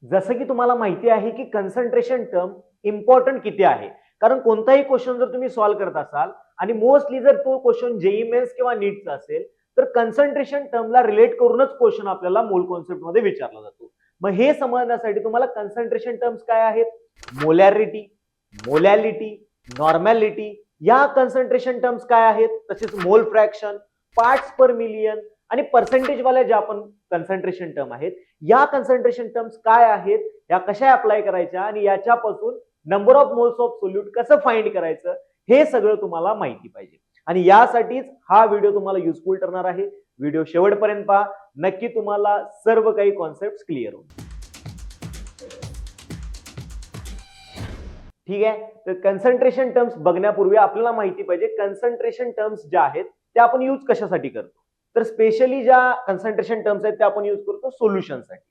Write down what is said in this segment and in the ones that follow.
जसं की तुम्हाला माहिती आहे की कन्सन्ट्रेशन टर्म इम्पॉर्टंट किती आहे. कारण कोणताही क्वेश्चन जर तुम्ही सॉल्व्ह करत असाल आणि मोस्टली जर तो क्वेश्चन जेईई मेन्स किंवा नीटचा असेल तर कन्सन्ट्रेशन टर्मला रिलेट करूनच क्वेश्चन आपल्याला मूळ कॉन्सेप्ट मध्ये विचारला जातो. मग हे समजण्यासाठी तुम्हाला कन्सन्ट्रेशन टर्म्स काय आहेत, मोलॅरिटी, मोलॅलिटी, नॉर्मॅलिटी, या कन्सन्ट्रेशन टर्म्स काय आहेत, तसेच मोल फ्रॅक्शन, पार्ट्स पर मिलियन आणि पर्सेंटेज वाल्या ज्या आपण कन्सन्ट्रेशन टर्म आहेत, या कन्सन्ट्रेशन टर्म्स काय आहेत, या कशा अप्लाय करायच्या आणि याच्यापासून number of moles of solute कसं फाइंड करायचं, हे सगळं तुम्हाला माहिती पाहिजे. आणि यासाठीच हा व्हिडिओ तुम्हाला युजफुल ठरणार आहे. व्हिडिओ शेवटपर्यंत पहा, नक्की तुम्हाला सर्व काही कॉन्सेप्ट क्लिअर होईल. ठीक आहे. तर कन्सन्ट्रेशन टर्म्स बघण्यापूर्वी आपल्याला माहिती पाहिजे कन्सन्ट्रेशन टर्म्स ज्या आहेत त्या आपण यूज कशासाठी करतो. तर स्पेशली ज्या कन्सन्ट्रेशन टर्म्स आहेत त्या आपण यूज करतो सोल्युशनसाठी.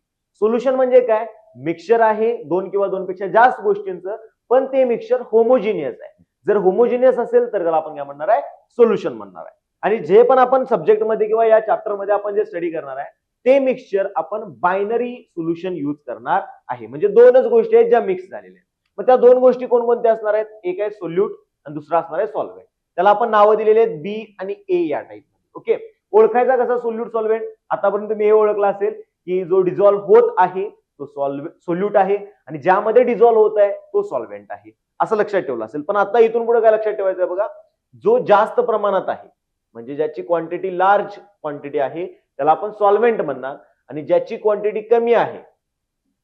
सोल्युशन म्हणजे काय, मिक्सचर आहे दोन किंवा दोनपेक्षा जास्त गोष्टींचं, पण ते मिक्सचर होमोजिनियस आहे. जर होमोजिनियस असेल तर त्याला आपण काय म्हणणार आहे, सोल्युशन म्हणणार आहे. आणि जे पण आपण सब्जेक्टमध्ये किंवा या चॅप्टर मध्ये आपण जे स्टडी करणार आहे ते मिक्सचर आपण बायनरी सोल्युशन यूज करणार आहे. म्हणजे दोनच गोष्टी आहेत ज्या मिक्स झालेल्या आहेत. मग त्या दोन गोष्टी कोणकोणत्या असणार आहेत, एक आहे सोल्यूट आणि दुसरा असणार आहे सॉल्व्हेंट. त्याला आपण नावं दिलेली आहेत बी आणि ए या टाइप. ओके. ओळखायचा कसा सोल्यूट सॉल्व्हेंट, आतापर्यंत तुम्ही हे ओळखला असेल की जो डिझॉल्व्ह होत आहे तो सोल्यूट आहे आणि ज्यामध्ये डिझॉल्व्ह होत आहे तो सॉल्व्हेंट आहे, असं लक्षात ठेवलं असेल. पण आता इथून पुढे काय लक्षात ठेवायचं आहे बघा, जो जास्त प्रमाणात आहे म्हणजे ज्याची क्वांटिटी लार्ज क्वांटिटी आहे त्याला आपण सॉल्व्हेंट म्हणणार, आणि ज्याची क्वांटिटी कमी आहे,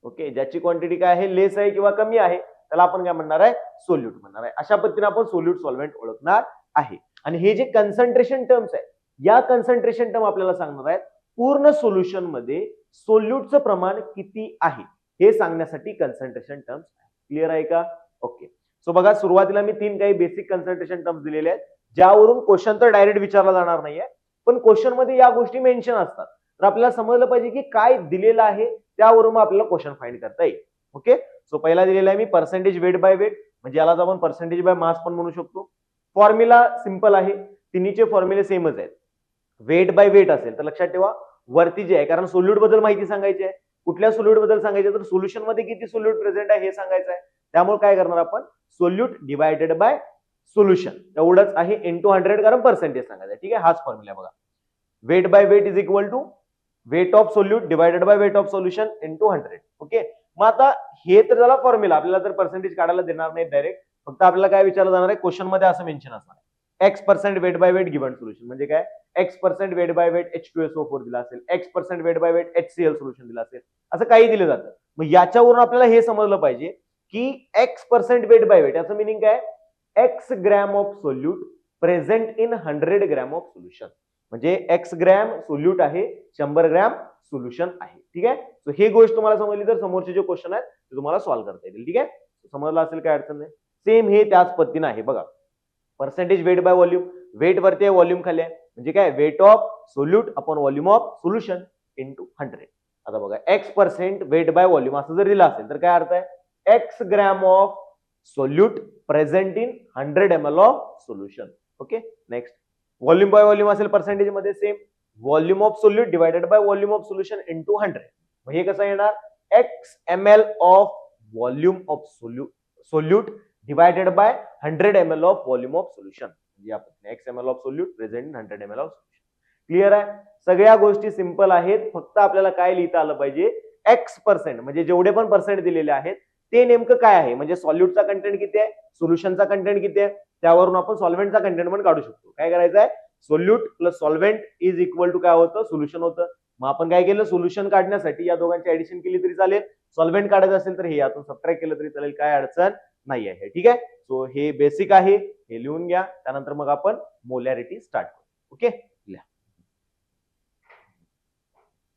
ओके, ज्याची क्वांटिटी काय आहे, लेस आहे किंवा कमी आहे, त्याला आपण काय म्हणणार आहे, सोल्यूट म्हणणार आहे. अशा पद्धतीने आपण सोल्यूट सॉल्व्हेंट ओळखणार आहे. आणि हे जे कन्सन्ट्रेशन टर्म्स आहे, या कन्सन्ट्रेशन टर्म आपल्याला सांगणार आहेत पूर्ण सोल्युशन मध्ये सोल्यूटचं प्रमाण किती आहे हे सांगण्यासाठी कन्सन्ट्रेशन टर्म्स. क्लिअर आहे का? ओके. सो बघा, सुरुवातीला मी तीन काही बेसिक कन्सन्ट्रेशन टर्म्स दिलेले आहेत ज्यावरून क्वेश्चन तर डायरेक्ट विचारला जाणार नाहीये, पण क्वेश्चन मध्ये या गोष्टी मेन्शन असतात. तर आपल्याला समजलं पाहिजे की काय दिलेलं आहे त्यावरून आपल्याला क्वेश्चन फाइंड करता येईल. ओके. सो पहिला दिलेला आहे मी पर्सेंटेज वेट बाय वेट, म्हणजे यालाच आपण पर्सेंटेज बाय मास पण म्हणू शकतो. फॉर्म्युला सिंपल आहे, तिन्हीचे फॉर्म्युले सेमच आहेत. वेट बाय वेट असेल तर लक्षात ठेवा वरती जे आहे, कारण सोल्यूट बद्दल माहिती सांगायची आहे. कुठल्या सोल्यूट बद्दल सांगायचं तर सोल्युशन मध्ये किती सोल्यूट प्रेझेंट आहे हे सांगायचं आहे. त्यामुळे काय करणार आपण, सोल्यूट डिवायडेड बाय सोल्युशन एवढंच आहे इंटू 100, कारण पर्सेंटेज सांगायचं. ठीक आहे, हाच फॉर्म्युला बघा. Weight by weight is equal to weight of solute divided by weight of solution into 100. Okay. मग आता हे तर झाला फॉर्म्युला, आपल्याला तर पर्सेंटेज काढायला देणार नाही डायरेक्ट, फक्त आपल्याला काय विचारलं जाणार आहे, क्वेश्चन मध्ये असं मेन्शन असणार आहे x% weight by weight given solution. म्हणजे काय, x% weight by weight H2SO4 दिला असेल, x% weight by weight HCl solution दिला असेल, असं काही दिलं जातं. मग याच्यावरून आपल्याला हे समजलं पाहिजे की x% वेट बाय वेट याचं मिनिंग काय, x gram of solute present in 100 gram of solution. म्हणजे x ग्रॅम सोल्यूट आहे, 100 ग्रॅम सोल्युशन आहे. ठीक आहे. सो ही गोष्ट तुम्हाला समजली तर समोरचे जे क्वेश्चन आहेत ते तुम्हाला सॉल्व्ह करता येतील. ठीक आहे, समजलं असेल, काय अडचण नाही. सेम हे त्याच पद्धतीने आहे बघा. Percentage weight by volume, weight वरती आहे व्हॉल्यूम खाली आहे, म्हणजे काय, weight of solute upon volume of solution into 100. आता बघा x% वेट बाय व्हॉल्यूम असं जर दिलं असेल तर काय अर्थ आहे, x gram of solute present in 100 ml of solution. Okay. Next, volume by volume असेल पर्सेंटेज मध्ये same, volume of solute divided bye volume of solution into 100. मग हे कसं येणार, x ml of volume of solute divided bye 100 ml of volume of solution. म्हणजे आपण x ml of solute present in 100 ml of solution. Clear आहे? सगळ्या गोष्टी simple आहेत, फक्त आपल्याला काय लिहिता आलं पाहिजे, x% म्हणजे जेवढे पण पर्सेंट दिलेले आहेत ते नेमकं काय आहे, म्हणजे सॉल्यूटचा कंटेंट किती आहे, सोल्युशनचा कंटेंट किती आहे, त्यावरून आपण सॉल्व्हेंटचा कंटेंट पण काढू शकतो. काय करायचं आहे, solute plus solvent is equal to काय होतं, सोल्युशन होतं. मग आपण काय केलं, सोल्युशन काढण्यासाठी या दोघांची ऍडिशन केली तरी चालेल, सॉल्व्हेंट काढायचं असेल तर हे यातून सबट्रॅक्ट केलं तरी चालेल, काय अडचण नाही आहे. ठीक आहे. सो हे बेसिक आहे, हे लिहून घ्या. त्यानंतर मग आपण मोलॅरिटी स्टार्ट करू. ओके.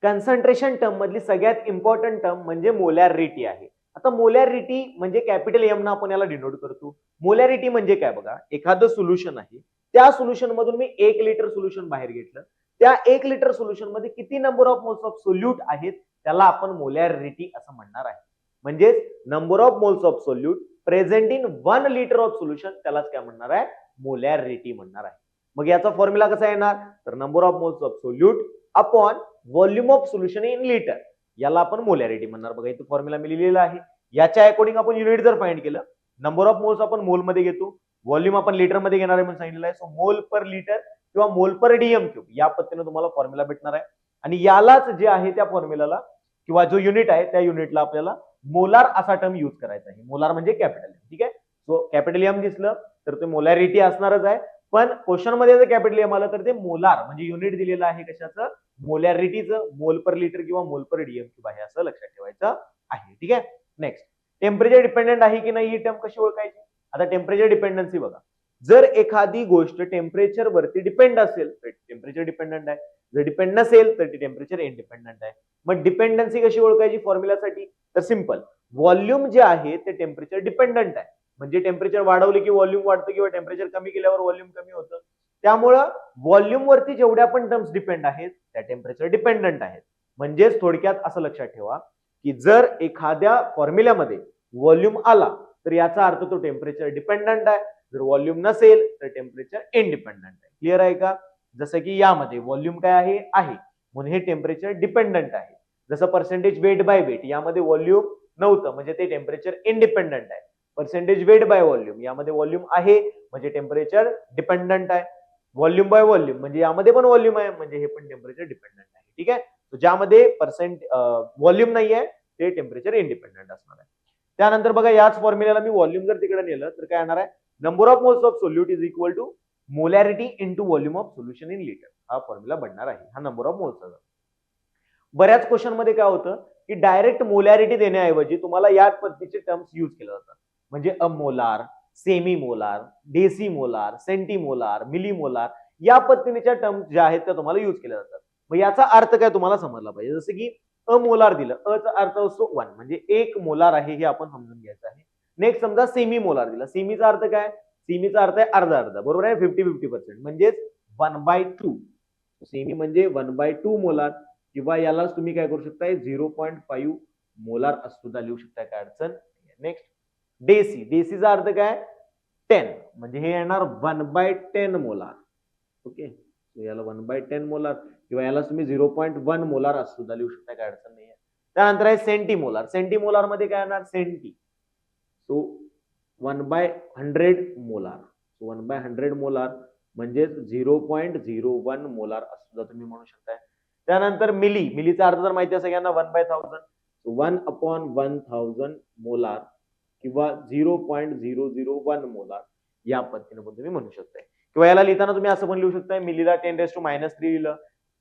कन्सन्ट्रेशन टर्म मधली सगळ्यात इम्पॉर्टंट टर्म म्हणजे मोलॅरिटी आहे. आता मोलॅरिटी म्हणजे कॅपिटल एम ना आपण याला डिनोट करतो. मोलॅरिटी म्हणजे काय बघा, एखादं सोल्युशन आहे, त्या सोल्युशन मधून मी 1 लिटर सोल्युशन बाहेर घेतलं, त्या 1 लिटर सोल्युशन मध्ये किती number of moles of solute आहेत त्याला आपण मोलॅरिटी असं म्हणणार आहे. म्हणजेच number of moles of solute present in 1 litre of solution त्यालाच काय म्हणणार आहे, मोलॅरिटी म्हणणार आहे. मग याचा फॉर्म्युला कसा येणार, तर number of moles of solute upon volume of solution in litre. याला आपण मोलॅरिटी म्हणणार. बघा इथे फॉर्म्युला मी लिहिलेला आहे. याच्या अकॉर्डिंग आपण युनिट जर फाइंड केलं, नंबर ऑफ मोल्स आपण मोल मध्ये घेतो, व्हॉल्यूम आपण लिटर मध्ये घेणार आहे म्हणून सांगितलेलं आहे. सो मोल पर लिटर किंवा मोल पर डीएम क्यूब या पद्धतीने तुम्हाला फॉर्म्युला भेटणार आहे. आणि यालाच जे आहे त्या फॉर्म्युलाला किंवा जो युनिट आहे त्या युनिटला आपल्याला मोलार असा टर्म युज करायचा आहे. मोलार म्हणजे कॅपिटल एम. ठीक आहे. सो कॅपिटल एम दिसलं तर ते मोलॅरिटी असणारच आहे. पण क्वेश्चन मध्ये जर कॅपिटल एम आलं तर ते मोलार म्हणजे युनिट दिलेलं आहे कशाचं, मोलॅरिटीचं, मोल पर लिटर किंवा मोल पर डीएम क्यूब आहे असं लक्षात ठेवायचं आहे. ठीक आहे. नेक्स्ट, टेम्परेचर डिपेंडेंट आहे की नाही ही टर्म कशी ओळखायची. आता टेम्परेचर डिपेंडन्सी बघा, जर एखादी गोष्ट टेम्परेचर वरती डिपेंड असेल तर टेम्परेचर डिपेंडंट आहे, जर डिपेंड नसेल तर ती टेम्परेचर इंडिपेंडंट आहे. मग डिपेंडन्सी कशी ओळखायची फॉर्म्युलासाठी, तर सिंपल, व्हॉल्यूम जे आहे ते टेम्परेचर डिपेंडंट आहे. म्हणजे टेम्परेचर वाढवले की व्हॉल्यूम वाढतं किंवा टेम्परेचर कमी केल्यावर व्हॉल्यूम कमी होतं. त्यामुळं व्हॉल्यूम वरती जेवढ्या पण टर्म्स डिपेंड आहेत त्या टेम्परेचर डिपेंडंट आहेत. म्हणजेच थोडक्यात असं लक्षात ठेवा की जर एखाद्या फॉर्म्युल्यामध्ये व्हॉल्यूम आला तर याचा अर्थ तो टेम्परेचर डिपेंडंट आहे, जर व्हॉल्यूम नसेल तर टेम्परेचर इंडिपेंडंट आहे. क्लिअर आहे का. जसं की यामध्ये व्हॉल्यूम काय आहे म्हणून हे टेम्परेचर डिपेंडंट आहे. जसं पर्सेंटेज वेट बाय वेट यामध्ये व्हॉल्यूम नव्हतं म्हणजे ते टेम्परेचर इंडिपेंडंट आहे. पर्सेंटेज वेट बाय व्हॉल्यूम यामध्ये व्हॉल्यूम आहे म्हणजे टेम्परेचर डिपेंडंट आहे. व्हॉल्यूम बाय व्हॉल्यूम म्हणजे यामध्ये पण व्हॉल्यूम आहे म्हणजे हे पण टेम्परेचर डिपेंडंट आहे. ठीक आहे. ज्यामध्ये व्हॉल्यूम नाही आहे ते टेम्परेचर इंडिपेंडंट असणार आहे. त्यानंतर बघा याच फॉर्म्युल्याला मी व्हॉल्यूम जर तिकडे नेलं तर काय येणार आहे, number of moles of solute is equal to molarity into volume of solution in litre. हा फॉर्म्युला बनणार आहे, हा नंबर ऑफ मोल्स. बऱ्याच क्वेश्चन मध्ये काय होतं की डायरेक्ट मोलॅरिटी देण्याऐवजी तुम्हाला या पद्धतीचे टर्म्स युज केले जातात. म्हणजे अमोलार, semi molar, deci molar, सेंटीमोलार, millimolar या पद्धतीच्या टर्म्स ज्या आहेत त्या तुम्हाला युज केल्या जातात. मग याचा अर्थ काय तुम्हाला समजला पाहिजे. जसं की अमोलार दिलं, अचा अर्थ असतो 1 म्हणजे 1 मोलार आहे हे आपण समजून घ्यायचं आहे. नेक्स्ट समजा सेमी मोलार दिला, सेमीचा अर्थ काय, सेमीचा अर्थ आहे अर्धा अर्धा, बरोबर आहे, 50-50% म्हणजेच 1/2. सेमी म्हणजे 1/2 मोलार किंवा यालाच तुम्ही काय करू शकताय 0.5 मोलार असं सुद्धा लिहू शकताय, काय अडचण. नेक्स्ट डेसी, डेसीचा अर्थ काय 10 म्हणजे हे येणार 1/10 मोलार. ओके, याला 1/10 मोलार किंवा याला तुम्ही 0.1 मोलार असं सुद्धा लिहू शकताय, काय अडचण नाही आहे. त्यानंतर आहे सेंटीमोलार, सेंटीमोलार मध्ये काय येणार सेंटी, सो 1/100 मोलार, 1/100 मोलार म्हणजे 0.01 मोलार असं सुद्धा तुम्ही म्हणू शकताय. त्यानंतर मिली, मिलीचा अर्थ जर माहिती असेल सगळ्यांना 1/1000, 1/1000 मोलार किंवा 0.001 मोलार या पद्धतीने पण तुम्ही म्हणू शकताय. किंवा याला लिहिताना तुम्ही असं पण लिहू शकताय, मिलीला 10⁻³ लिहिलं,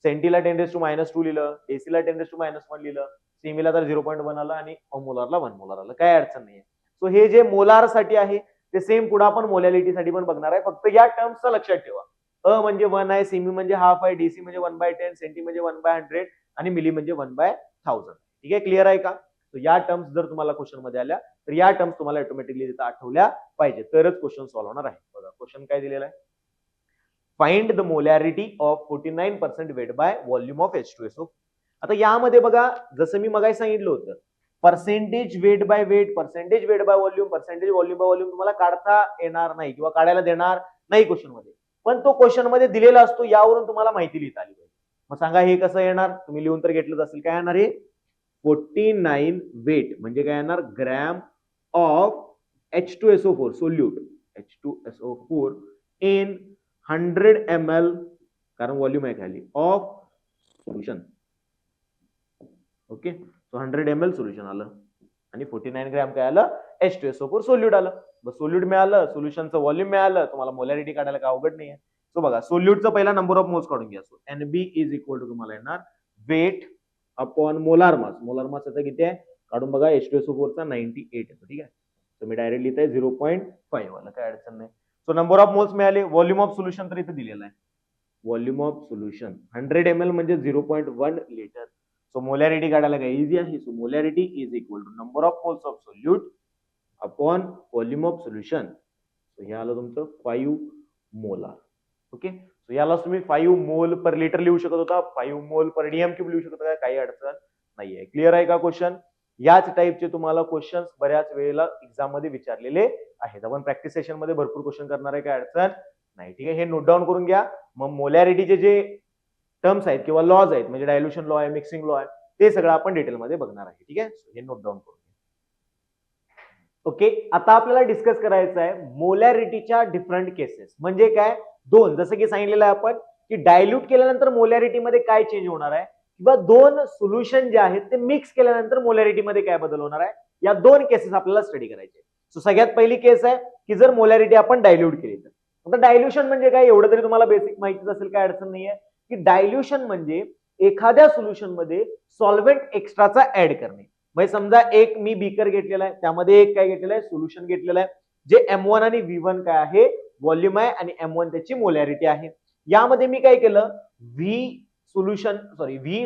सेंटीला 10⁻² लिहिलं, एसीला 10⁻1 लिहिलं, सेमीला तर 0.1 आलं आणि मोलारला 1 मोलार आलं, काय अडचण नाहीये. सो हे जे मोलार साठी आहे ते सेम पुढे आपण मोलॅरिटी साठी पण बघणार आहे. फक्त या टर्म्सचं लक्षात ठेवा, म्हणजे 1 आहे, सेमी म्हणजे हाफ आहे, डीसी म्हणजे 1/10, सेंटी म्हणजे 1/100 आणि मिली म्हणजे 1/1000. ठीक आहे, क्लिअर आहे का. या टर्म्स जर तुम्हाला क्वेश्चन मध्ये आल्या तर या टर्म्स तुम्हाला ऑटोमॅटिकली तिथे आठवल्या पाहिजे तरच क्वेश्चन सॉल्व्ह होणार आहे. बघा क्वेश्चन काय दिलेला आहे, find the molarity of 49% weight by volume of H2SO. आता यामध्ये बघा जसं मी मगाशी सांगितलं होतं, percentage weight by weight, percentage weight by volume, percentage volume by volume तुम्हाला काढता येणार नाही किंवा काढायला देणार नाही क्वेश्चन मध्ये, पण तो क्वेश्चन मध्ये दिलेला असतो, यावरून तुम्हाला माहिती लिहिता आली पाहिजे. मग सांगा हे कसं येणार, तुम्ही लिहून तर घेतलंच असेल. काय येणार हे 49 वेट म्हणजे काय येणार, gram of H2SO4 solute, H2SO4 in 100 ml, कारण व्हॉल्यूम आहे खाली, of solution. Okay, so 100 ml solution आलं आणि 49 ग्रॅम काय आलं, H2SO4 सोल्यूट आलं. बस सोल्यूट मिळालं, सोल्युशनचं व्हॉल्यूम मिळालं, तुम्हाला मोलॅरिटी काढायला काय अवघड नाहीये. सो बघा सोल्यूटचा पहिला नंबर ऑफ मोल्स काढून घ्या. So NB is equal to तुम्हाला येणार weight upon molar mass. Molar mass आता किती आहे काढून बघा, H2SO4 चा 98 येतो. ठीक आहे, तर मी डायरेक्ट लिहित आहे 0.5 वाला, काय अडचण नाही. सो नंबर ऑफ मोल्स मिळाले. व्हॉल्यूम ऑफ सोल्युशन तर इथे दिलेला आहे, व्हॉल्यूम ऑफ सोल्युशन 100 ml म्हणजे 0.1 लिटर. सो मोलॅरिटी काढायला काय इझी आहे. So molarity is equal to number of moles of solute upon volume of solution. So हे आलं तुमचं 5 मोलार. ओके, सो याला तुम्ही 5 मोल पर लिटर लिहू शकत होता, 5 मोल पर डीएम क्यूब लिहू शकत होता, काही अडचण नाहीये. क्लिअर आहे का क्वेश्चन. याच टाईपचे तुम्हाला क्वेश्चन्स बऱ्याच वेळेला एक्झाम मध्ये विचारलेले आहेत. आपण प्रॅक्टिस सेशन मध्ये भरपूर क्वेश्चन करणार आहे, काय अडचण नाही. ठीक आहे, हे नोट डाऊन करून घ्या. मग मोलॅरिटीचे जे टर्म्स आहेत किंवा लॉज आहेत, म्हणजे डायल्युशन लॉ आहे, मिक्सिंग लॉ आहे, ते सगळं आपण डिटेलमध्ये बघणार आहे. ठीक आहे, हे नोट डाऊन करून. ओके, आता आपल्याला डिस्कस करायचं आहे मोलॅरिटीच्या डिफरंट केसेस. म्हणजे काय, दोन, जसं की सांगितलेलं आहे आपण की डायल्यूट केल्यानंतर मोलॅरिटीमध्ये काय चेंज होणार आहे, किंवा दोन सोल्युशन जे आहेत ते मिक्स केल्यानंतर मोलॅरिटीमध्ये काय बदल होणार आहे, या दोन केसेस आपल्याला स्टडी करायचे. सो सगळ्यात पहिली केस आहे की जर मोलॅरिटी आपण डायल्यूट केली तर. आता डायल्युशन म्हणजे काय, एवढं तरी तुम्हाला बेसिक माहितीच असेल, काय अडचण नाहीये. की डायल्युशन म्हणजे एखाद्या सोल्युशन मध्ये सॉल्व्हेंट एक्स्ट्राचा ऍड करणे. म्हणजे समजा एक मी बीकर घेतलेला आहे, त्यामध्ये एक काय घेतलेलं आहे, सोल्युशन घेतलेलं आहे, जे M1 आणि V1 काय आहे, व्हॉल्यूम आहे, आणि M1 त्याची मोलॅरिटी आहे. यामध्ये मी काय केलं, व्ही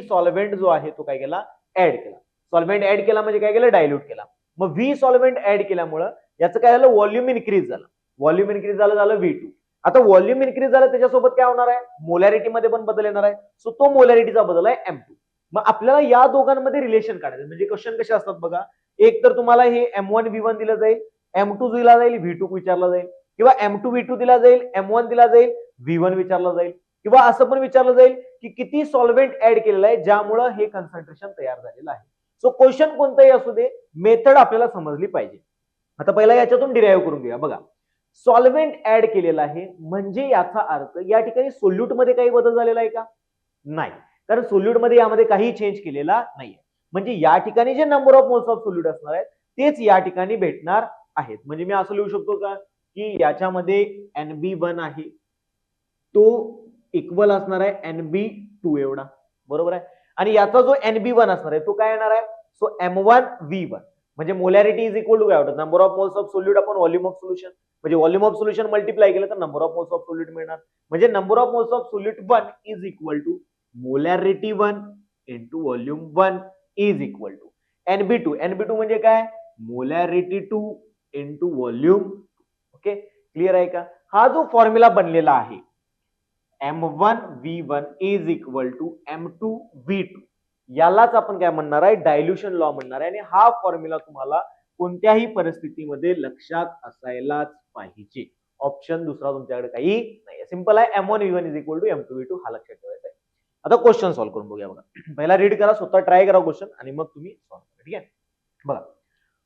सॉल्व्हेंट जो आहे तो काय केला, ऍड केला. सॉल्व्हेंट ऍड केला म्हणजे काय केलं, डायल्यूट केला. मग व्ही सॉल्व्हेंट ऍड केल्यामुळं याचं काय झालं, व्हॉल्यूम इन्क्रीज झालं. व्हॉल्यूम इन्क्रीज झालं V2. आता व्हॉल्यूम इन्क्रीज झालं त्याच्यासोबत काय होणार आहे, मोलॅरिटी मध्ये पण बदल येणार आहे. सो तो मोलॅरिटीचा बदल आहे M2. मग आपल्याला या दोघांमध्ये रिलेशन काढायचं. म्हणजे क्वेश्चन कसे असतात बघा, एक तर तुम्हाला हे M1 V1 दिलं जाईल, M2 दिला जाईल, V2 विचारला जाईल, किंवा M2 V2 दिला जाईल, M1 दिला जाईल, V1 विचारला जाईल, किंवा असं पण विचारलं जाईल की किती सॉल्व्हेंट ऍड केलेलं आहे ज्यामुळे हे कन्सन्ट्रेशन तयार झालेलं आहे. सो क्वेश्चन कोणताही असू दे, मेथड आपल्याला समजली पाहिजे. आता पहिला याच्यातून डिराईव्ह करून घेऊया. बघा, सॉल्व्हेंट ऍड केलेला आहे म्हणजे याचा अर्थ या ठिकाणी सोल्यूट मध्ये काही बदल झालेला आहे का, नाही, कारण सोल्यूट मध्ये यामध्ये काही चेंज केलेला नाहीये. म्हणजे या ठिकाणी जे number of moles of solute असणार आहेत तेच या ठिकाणी भेटणार आहेत. म्हणजे मी असं लिहू शकतो का की याच्यामध्ये NB1 आहे तो इक्वल असणार आहे NB2 एवढा, बरोबर आहे. आणि याचा जो NB1 असणार आहे तो काय येणार आहे, सो M1 V1. म्हणजे मोलॅरिटी इज इक्वल टू काय होतं, number of moles of solute upon volume of solution. म्हणजे व्हॉल्यूम ऑफ सोल्युशन मल्टिप्लाय केलं तर number of moles of solute मिळणार. म्हणजे number of moles of solute 1 is equal to molarity 1 into volume 1 is equal to NB2. NB2 म्हणजे काय, molarity 2 into volume. Okay, clear आहे का. हा जो फॉर्म्युला बनलेला आहे M1 V1 is equal to M2 V2, यालाच आपण काय म्हणणार आहे, डायल्युशन लॉ म्हणणार आहे. आणि हा फॉर्म्युला तुम्हाला कोणत्याही परिस्थितीमध्ये लक्षात असायलाच पाहिजे. ऑप्शन दुसरा तुमच्याकडे काही नाही, सिंपल आहे. M1 V1 is equal to M2 V2 हा लक्षात ठेवायचा आहे. आता क्वेश्चन सॉल्व्ह करून बघूया. बघा, पहिला रीड करा, स्वतः ट्राय करा क्वेश्चन, आणि मग तुम्ही सॉल्व्ह करा. ठीक आहे, बघा,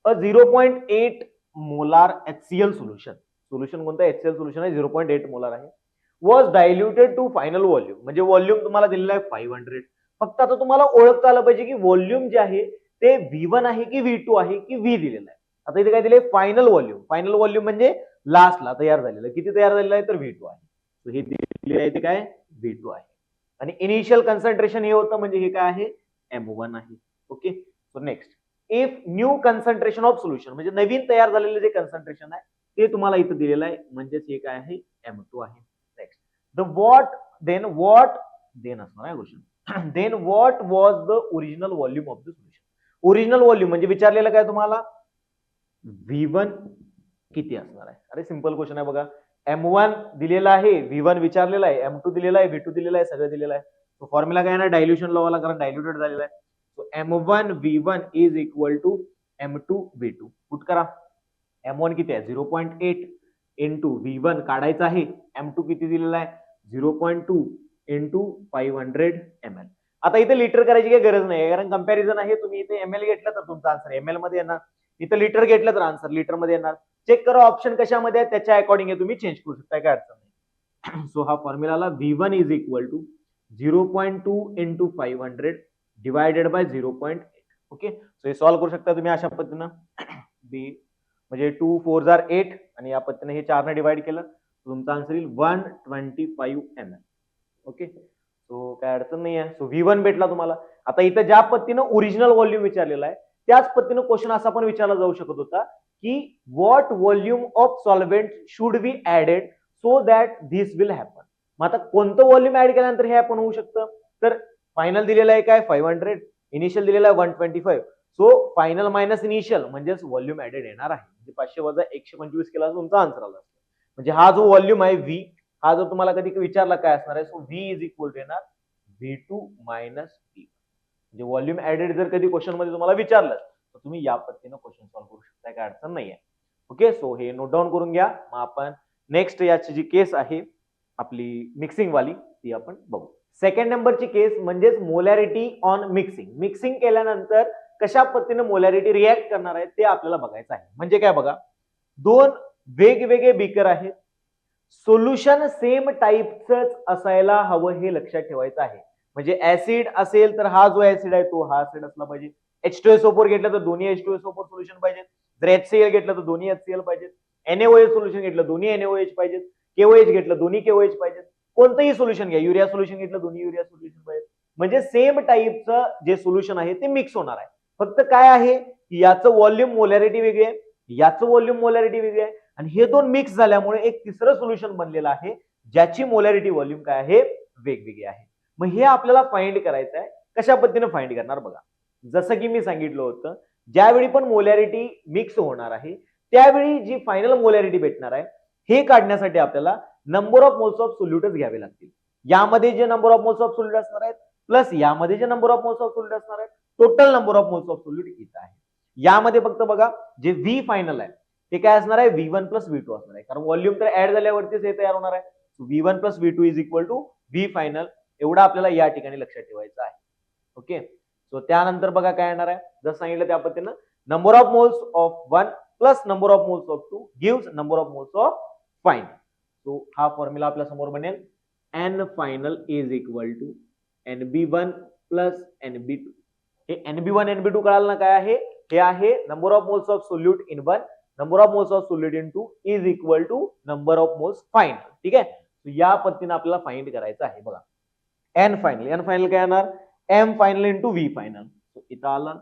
uh 0.8 molar HCl solution, solution कोणतं, HCl सोल्युशन आहे, 0.8 मोलार आहे, was diluted to final volume. म्हणजे व्हॉल्यूम तुम्हाला दिलेला आहे 500. फक्त आता तुम्हाला ओळखता आलं पाहिजे की व्हॉल्यूम जे आहे ते V1 आहे की V2 आहे की V दिलेलं आहे. आता इथे काय दिले, फायनल व्हॉल्यूम. फायनल व्हॉल्यूम म्हणजे लास्टला तयार झालेलं, किती तयार झालेलं आहे तर V2 आहे. हे दिलेलं आहे ते काय, V2 आहे. आणि इनिशियल कन्सन्ट्रेशन हे होतं म्हणजे हे काय आहे, M1 आहे. Okay, so next, if new concentration of solution, म्हणजे नवीन तयार झालेलं जे कन्सन्ट्रेशन आहे ते तुम्हाला इथं दिलेलं आहे, म्हणजेच हे काय आहे, M2 आहे. नेक्स्ट, द व्हॉट देन असणार आहे question. Then what was the original volume of the solution. Original volume म्हणजे विचारलेलं काय तुम्हाला, V1 किती असणार आहे. अरे सिंपल क्वेश्चन आहे बघा, M1 दिलेला आहे, V1 विचारलेला आहे, M2 दिलेला आहे, V2 दिलेला आहे, सगळं दिलेलं आहे. तो फॉर्म्युला काय ना, डायल्युशन लॉ वाला, कारण डायल्युटेड झालेला आहे. So M1 V1 is equal to M2 V2. Put करा, M1 किती आहे 0.8 इंटू V1 काढायचं आहे, M2 किती दिलेला आहे 0.2 इंटू 500 ml. आता इथे लिटर करायची काही गरज नाही, कारण कंपॅरिझन आहे. तुम्ही इथे ml घेतलं तर तुमचा आन्सर ml मध्ये येणार, इथं लिटर घेतलं तर आन्सर लिटर मध्ये येणार. चेक करा ऑप्शन कशामध्ये आहे, त्याच्या अकॉर्डिंग तुम्ही चेंज करू शकता, काय अडचण नाही. सो हा formula V1 is equal to 0.2 into 500 divided by 0.8. Okay, so हे सॉल्व्ह करू शकता तुम्ही अशा पद्धतीनं. म्हणजे 2 4 जार 8 आणि या पद्धतीने हे 4 ने डिवाइड केलं तुमचा आन्सर येईल 125 ml. ओके, सो काय अडचण नाही आहे. सो V1 भेटला तुम्हाला. आता इथं ज्या पद्धतीनं ओरिजिनल व्हॉल्यूम विचारलेला आहे त्याच पद्धतीनं क्वेश्चन असा पण विचारला जाऊ शकत होता की what volume of solvent should be added so that this will happen. मग आता कोणतं व्हॉल्यूम ऍड केल्यानंतर हे हॅपन होऊ शकतं, तर फायनल दिलेलं आहे काय 500, इनिशियल दिलेला आहे 125. सो फायनल मायनस इनिशियल म्हणजेच व्हॉल्यूम ऍडेड येणार आहे. म्हणजे 500 वजा 125 केला तुमचा आन्सर आला. म्हणजे हा जो व्हॉल्यूम आहे V, हा जर तुम्हाला कधी विचारला काय असणार आहे, so V is equal to येणार V2 मायनस V. म्हणजे व्हॉल्यूम ऍडेड जर कधी क्वेश्चन मध्ये तुम्हाला विचारलं तर तुम्ही या पद्धतीने क्वेश्चन सॉल्व्ह करू शकता, काय अडचण नाहीये. ओके, सो हे नोट डाऊन करून घ्या. मग आपण नेक्स्ट याची जी केस आहे आपली मिक्सिंग वाली ती आपण बघू. सेकंड नंबरची केस म्हणजेच मोलॅरिटी ऑन मिक्सिंग. मिक्सिंग केल्यानंतर कशा पद्धतीने मोलॅरिटी रिॲक्ट करणार आहे ते आपल्याला बघायचं आहे. म्हणजे काय बघा, दोन वेगवेगळे बीकर आहेत, सोल्युशन सेम टाईपच असायला हवं हे लक्षात ठेवायचं आहे. म्हणजे ऍसिड असेल तर हा जो ऍसिड आहे तो हा ऍसिड असला पाहिजे. H2SO4 घेतलं तर दोन्ही H2SO4 सोल्युशन पाहिजे. जर HCl घेतलं तर दोन्ही HCl पाहिजे. NaOH सोल्युशन घेतलं दोन्ही NaOH पाहिजे. KOH घेतलं दोन्ही KOH पाहिजे. कोणतंही सोल्युशन घ्या, युरिया सोल्युशन घेतलं दोन्ही युरिया सोल्युशन पाहिजे. म्हणजे सेम टाईपचं जे सोल्युशन आहे ते मिक्स होणार आहे. फक्त काय आहे, याचं व्हॉल्यूम मोलॅरिटी वेगळी आहे, याचं व्हॉल्यूम मोलॅरिटी वेगळी आहे, आणि हे दोन मिक्स झाल्यामुळे एक तिसरं सोल्युशन बनलेलं आहे ज्याची मोलॅरिटी व्हॉल्यूम काय आहे, वेगवेगळी आहे. मग हे आपल्याला फाइंड करायचं आहे. कशा पद्धतीने फाइंड करणार बघा. जसं की मी सांगितलं होतं, ज्यावेळी पण मोलॅरिटी मिक्स होणार आहे त्यावेळी जी फायनल मोलॅरिटी भेटणार आहे हे काढण्यासाठी आपल्याला नंबर ऑफ मोल्स ऑफ सोल्युटच घ्यावे लागतील. यामध्ये जे number of moles of solute असणार आहेत प्लस यामध्ये जे number of moles of solute असणार आहेत, total number of moles of solute इथं आहे. यामध्ये फक्त बघा जे व्ही फायनल आहे ते काय असणार आहे, V1 प्लस V2 असणार आहे, कारण व्हॉल्यूम तर ऍड झाल्यावरतीच हे तयार होणार आहे. V1 plus V2 is equal to V final, एवढा आपल्याला या ठिकाणी लक्षात ठेवायचं आहे. ओके, सो त्यानंतर बघा काय येणार आहे, जसं सांगितलं त्या पद्धतीनं number of moles of 1 plus number of moles of 2 gives number of moles of final. So हा फॉर्म्युला आपल्या समोर बनेल, N final is equal to NB1 plus NB2. हे NB1 NB2 कळालं ना काय आहे, हे आहे number of moles of solute in 1, number of moles of solute in 2 is equal to number of moles final. ठीक आहे, या पद्धतीने आपल्याला फाइंड करायचं आहे. बघा N फायनल काय येणार, M final into V final. इथं आलं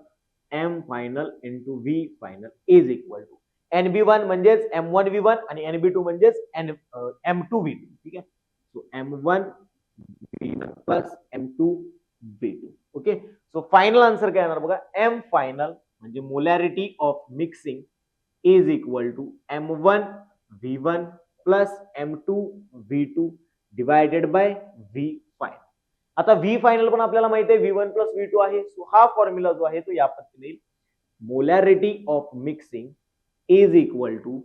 M final into V final is equal to NB1 म्हणजेच M1V1 आणि NB2 म्हणजेच M2V2. ठीक आहे, so M1 V1 plus M2V2. Okay, so final answer काय येणार बघा, M फायनल म्हणजे molarity of mixing is equal to M1 V1 plus M2 V2 divided by V final. आता V फायनल पण आपल्याला माहिती आहे V1 प्लस V2 आहे. सो हा फॉर्म्युला जो आहे तो या पद्धतीने येईल, molarity of mixing is equal to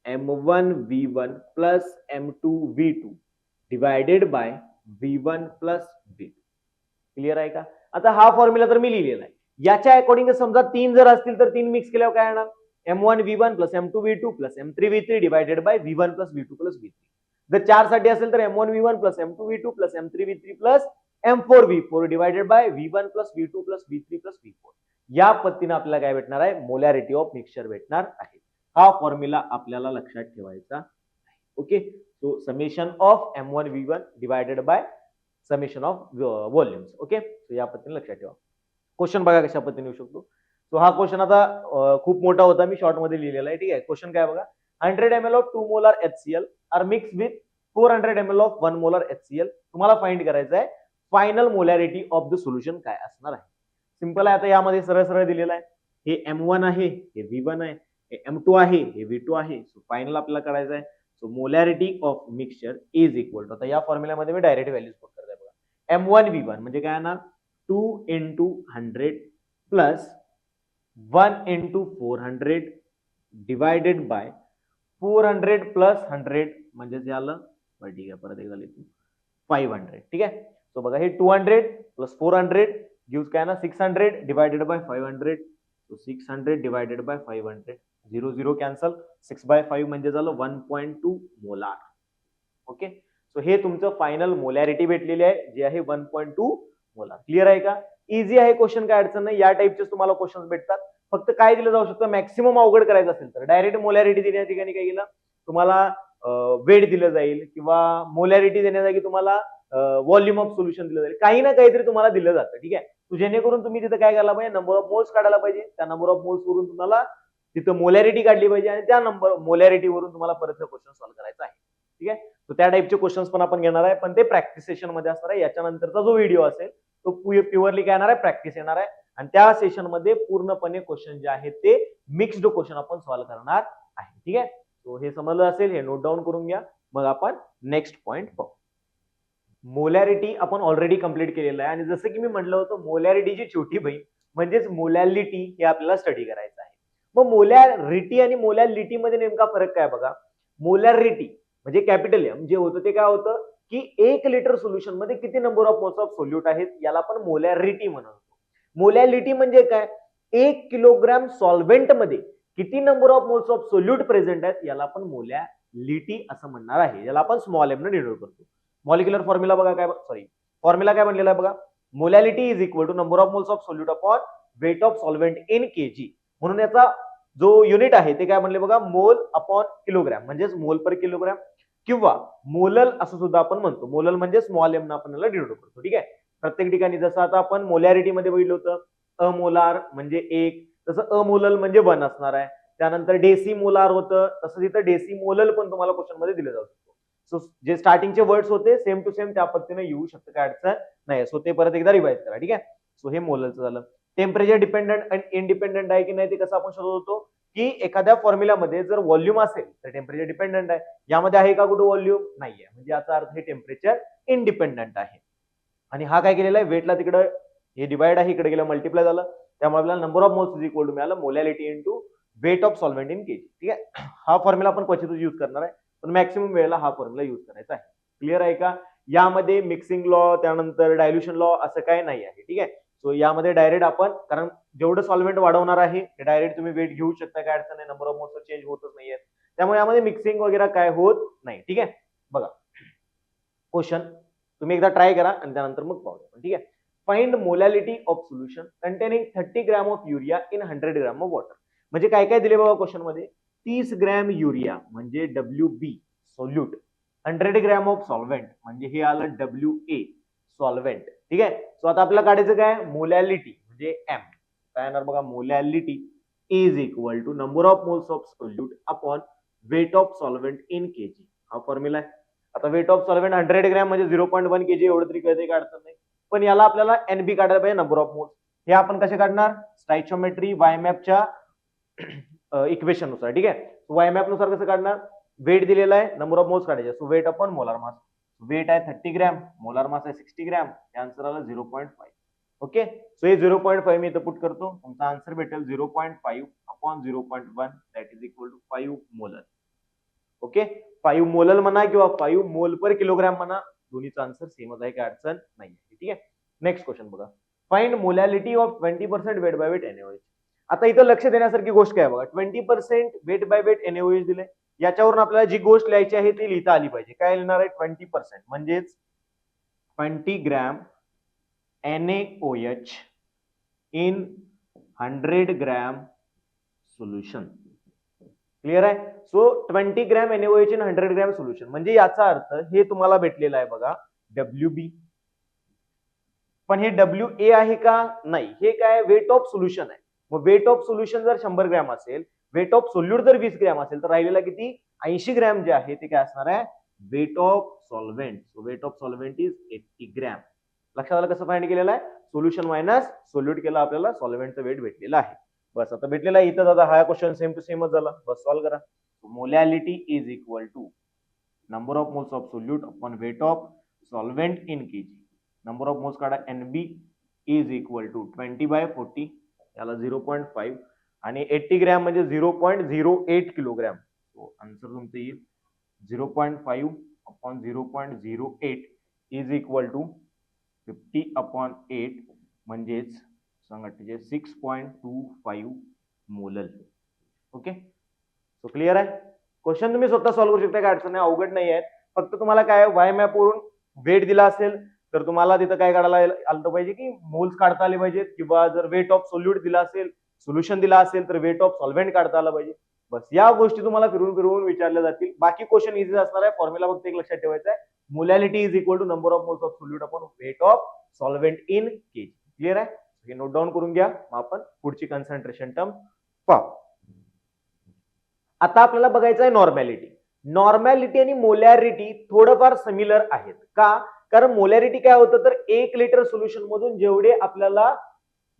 M1 V1 plus M2 V2 divided by V1 plus V2. Clear आहे का? आता हा फॉर्म्युला तर मी लिहिलेला आहे, याच्या अकॉर्डिंग समजा तीन जर असतील तर तीन मिक्स केल्यावर काय येणार, M1 V1 plus M2 V2 plus M3 V3 divided by V1 plus V2 plus V3. जर चार साठी असेल तर M1 V1 plus M2 V2 plus M3 V3 plus M4 V4 divided by V1 plus V2 plus V3 plus V4. या पद्धतीने आपल्याला काय भेटणार आहे, मोलॅरिटी ऑफ मिक्सचर भेटणार आहे. हा फॉर्म्युला आपल्याला लक्षात ठेवायचा आहे. Okay, so summation of M1 V1 divided by summation of volumes. Okay, so या पद्धतीने लक्षात ठेवा. क्वेश्चन बघा कशा पद्धतीने येऊ शकतो. सो हा क्वेश्चन आता खूप मोठा होता, मी शॉर्ट मध्ये लिहिलेला आहे. ठीक आहे, क्वेश्चन काय बघा, 100 ml of 2 molar HCl are mix with 400 ml of 1 molar HCl. तुम्हाला फाइंड करायचं आहे final molarity of the solution काय असणार आहे. सिंपल आहे, आता यामध्ये सरळ सरळ दिलेलं आहे, हे M1 आहे, हे V1 आहे, हे M2 आहे, हे V2 आहे. सो फायनल आपल्याला करायचं आहे. So molarity of mixture is equal to, आता या फॉर्म्युल्यामध्ये मी डायरेक्ट व्हॅल्यूज पुट करत आहे बघा. M1 V1 म्हणजे काय येणार, 2 into 100 plus 1 into 400 divided by 400 plus 100 म्हणजे जे आलं, ठीक आहे परत एकदा लिहितो, 500. ठीक आहे, सो बघा हे 200 प्लस 400 गिव्स काय ना 600 divided by 500. So 600 divided by 500, 0 0 cancel, 6/5 म्हणजे झालं 1.2 मोलार. ओके, सो हे तुमचं फायनल मोलॅरिटी भेटलेली आहे जी आहे 1.2 मोलार. क्लिअर आहे का? इझी आहे क्वेश्चन, काय अडचण नाही. या टाईपचे तुम्हाला क्वेश्चन भेटतात. फक्त काय दिलं जाऊ शकतं, मॅक्सिमम अवघड करायचं असेल तर डायरेक्ट मोलॅरिटी देण्या ठिकाणी काय केलं तुम्हाला, वेट दिलं जाईल किंवा मोलॅरिटी देण्यासाठी तुम्हाला व्हॉल्यूम ऑफ सोल्युशन दिलं जाईल, काही ना काहीतरी तुम्हाला दिलं जातं. ठीक आहे, जेणेकरून तुम्ही तिथं काय करायला पाहिजे, नंबर ऑफ मोल्स काढायला पाहिजे. त्या नंबर ऑफ मोल्स वरून तुम्हाला तिथं मोलॅरिटी काढली पाहिजे आणि त्या नंबर मोलॅरिटी वरून तुम्हाला परत क्वेश्चन सॉल्व्ह करायचा आहे. ठीक आहे, तर त्या टाईपचे क्वेश्चन्स पण आपण घेणार आहे, पण ते प्रॅक्टिस सेशन मध्ये असणार आहे. याच्यानंतरचा जो व्हिडिओ असेल तो प्युअरली काय येणार आहे, प्रॅक्टिस येणार आहे. आणि त्या सेशन मध्ये पूर्णपणे क्वेश्चन जे आहेत ते मिक्स्ड क्वेश्चन आपण सॉल्व्ह करणार आहे. ठीक आहे, सो हे समजलं असेल, हे नोट डाऊन करून घ्या. मग आपण नेक्स्ट पॉइंट पाहू. मोलॅरिटी आपण ऑलरेडी कंप्लीट केलेलं आहे, आणि जसं की मी म्हटलं होतं मोलॅरिटीची छोटी बहीण म्हणजेच मोलॅलिटी हे आपल्याला स्टडी करायचं आहे. मग मोलॅरिटी आणि मोलॅलिटी मध्ये नेमका फरक काय बघा. मोलॅरिटी म्हणजे कॅपिटल एम जे होतं ते काय होतं, की 1 लिटर सोल्युशन मध्ये किती number of moles of solute आहेत, याला आपण मोलॅरिटी म्हणतो. मोलॅरिटी म्हणजे काय, 1 किलोग्राम सॉल्व्हेंट मध्ये किती number of moles of solute present आहेत, याला आपण मोलॅरिटी असं म्हणणार आहे, याला आपण स्मॉल एम ने डिनोट करतो. मॉलिक्युलर फॉर्म्युला बघा काय, फॉर्म्युला काय बनलेला आहे बघा, molarity is equal to number of moles of solute upon weight of solvent in KG. म्हणून याचा जो युनिट आहे ते काय म्हणले बघा, मोल अपॉन किलोग्राम, म्हणजेच मोल पर किलोग्राम, किंवा मोलल असं सुद्धा आपण म्हणतो. मोलल म्हणजे स्मॉल एम न आपण याला डिनोट करतो. ठीक आहे, प्रत्येक ठिकाणी जसं आता आपण मोलॅरिटी मध्ये बघितलं होतं, अमोलार म्हणजे 1, तसं अमोलल म्हणजे 1 असणार आहे. त्यानंतर डेसिमोलार होतं, तसं तिथं डेसिमोलल पण तुम्हाला क्वेश्चन मध्ये दिलं जाऊ शकतो. सो जे स्टार्टिंगचे वर्ड्स होते सेम टू सेम त्या पद्धतीने येऊ शकतं, काय अडचण नाही. सो ते परत एकदा रिवाइज करा. ठीक आहे, सो हे मोललचं झालं. टेम्परेचर डिपेंडंट आणि इंडिपेंडंट आहे की नाही ते कसं आपण शोधत होतो, की एखाद्या फॉर्म्युलामध्ये जर व्हॉल्यूम असेल तर टेम्परेचर डिपेंडंट आहे. यामध्ये आहे का कुठे व्हॉल्यूम, नाहीये, म्हणजे याचा अर्थ हे टेम्परेचर इंडिपेंडंट आहे. आणि हा काय केलेला आहे, वेटला तिकडे हे डिवाइड आहे, इकडे गेलं मल्टिप्लाय झालं, त्यामुळे आपल्याला number of moles is equal to मिळालं molarity into weight of solvent in K G. ठीक आहे, हा फॉर्म्युला आपण क्वचितच यूज करणार आहे, पण मॅक्सिमम वेळेला हा फॉर्म्युला यूज करायचा आहे. क्लिअर आहे का? यामध्ये मिक्सिंग लॉ त्यानंतर डायल्युशन लॉ असं काय नाही आहे. ठीक आहे, सो यामध्ये डायरेक्ट आपण, कारण जेवढं सॉल्व्हेंट वाढवणार आहे ते डायरेक्ट तुम्ही वेट घेऊ शकता, काय अडचण नाही, नंबर ऑफ मोल्स चेंज होतच नाहीये, त्यामुळे यामध्ये मिक्सिंग वगैरे काय होत नाही. ठीक आहे, बघा क्वेश्चन तुम्ही एकदा ट्राय करा आणि त्यानंतर मग पाहूया. ठीक आहे, find molality of solution containing 30 gram of urea in 100 gram of water. म्हणजे काय काय दिले बाबा क्वेश्चन मध्ये, 30 ग्रॅम युरिया म्हणजे WB solute, 100 gram of solvent म्हणजे हे आलं WA सॉल्व्हेंट. ठीक आहे, सो आता आपल्याला काढायचं काय, मोलॅलिटी म्हणजे M. काय येणार बघा, molality is equal to number of moles of solute upon weight of solvent in KG. हा फॉर्म्युला आहे. आता वेट ऑफ सॉल्व्हेंट 100 ग्रॅम म्हणजे 0.1 केजी, एवढं तरी कळते, काय अडचण नाही. पण याला आपल्याला NB काढायला पाहिजे, नंबर ऑफ मोल्स. हे आपण कसे काढणार, स्टाइचियोमेट्री वायमॅपच्या इक्वेशन नुसार. ठीक आहे, वायमॅप नुसार कसं काढणार, वेट दिलेला आहे, नंबर ऑफ मोल्स काढायचे, so weight upon molar mass. Weight आहे 30 ग्रॅम, मोलार मास आहे 60 ग्रॅम, आन्सर आला 0.5. ओके, सो हे 0.5 मी इथं पुट करतो, तुमचा आन्सर भेटेल 0.5 upon 0.1 that is equal to 5 molar. Okay, 5 molal म्हणा किंवा 5 मोल पर किलोग्राम म्हणा, दोन्हीचा आन्सर सेमच आहे, काय अडचण नाही. ठीक आहे, नेक्स्ट क्वेश्चन बघा, find molality of 20% weight by weight NaOH. आता इथं लक्ष देण्यासारखी गोष्ट काय बघा, 20% वेट बाय वेट NaOH दिले, याच्यावरून आपल्याला जी गोष्ट लिहायची आहे ती लिहिता आली पाहिजे. काय लिहिणार आहे, 20% म्हणजेच 20 gram NaOH in 100 gram solution. Clear आहे, so 20 gram NaOH in 100 gram solution म्हणजे याचा अर्थ हे तुम्हाला भेटलेला आहे बघा WB. पण हे WA आहे का, नाही, हे काय वेट ऑफ सोल्युशन आहे. मग वेट ऑफ सोल्युशन जर 100 ग्रॅम असेल, वेट ऑफ सोल्यूट जर 20 ग्रॅम असेल, तर राहिलेला किती, 80 ग्रॅम जे आहे ते काय असणार आहे, weight of solvent. So weight of solvent is 80 gram. लक्षात आलं कसं फाइंड केलेलं आहे, सोल्युशन मायनस सोल्यूट केला, आपल्याला सॉल्व्हेंटचं वेट भेटलेलं आहे. बस आता भेटलेला आहे इथं, दादा हा क्वेश्चन सेम टू सेमच झाला, बस सॉल्व्ह करा. Molality is equal to number of moles of solute upon weight of solvent in KG. Number of moles काढा, NB इज इक्वल टू 20/40, याला 0.5 आणि 80 ग्रॅम म्हणजे 0.08 किलोग्रॅम. सो आन्सर तुमचं येईल 0.5 अपॉन 0.08 इज इक्वल टू 50/8 म्हणजेच सांगा 6.25 molal. Okay, so clear आहे. Question तुम्ही स्वतः सॉल्व्ह करू शकता, काय अडचण नाही, अवघड नाही आहे. फक्त तुम्हाला काय वाय मॅप वरून वेट दिला असेल तर तुम्हाला तिथं काय काढायला आलं पाहिजे, की मोल्स काढता आले पाहिजेत, किंवा जर वेट ऑफ सोल्यूट दिला असेल, सोल्युशन दिला असेल तर वेट ऑफ सॉल्व्हेंट काढता आला पाहिजे. बस या गोष्टी तुम्हाला फिरून फिरवून विचारल्या जातील. बाकी क्वेश्चन इझी असणार आहे. फॉर्म्युला फक्त एक लक्षात ठेवायचा आहे, molality is equal to number of moles of solute upon weight of solvent in KG. Clear आहे, हे नोट डाऊन करून घ्या. मग आपण पुढची कन्सन्ट्रेशन टर्म पाहू. आता आपल्याला बघायचं आहे नॉर्मॅलिटी. नॉर्मॅलिटी आणि मोलॅरिटी थोडंफार सिमिलर आहेत का, कारण मोलॅरिटी काय होतं, तर 1 लिटर सोल्युशन मधून जेवढे आपल्याला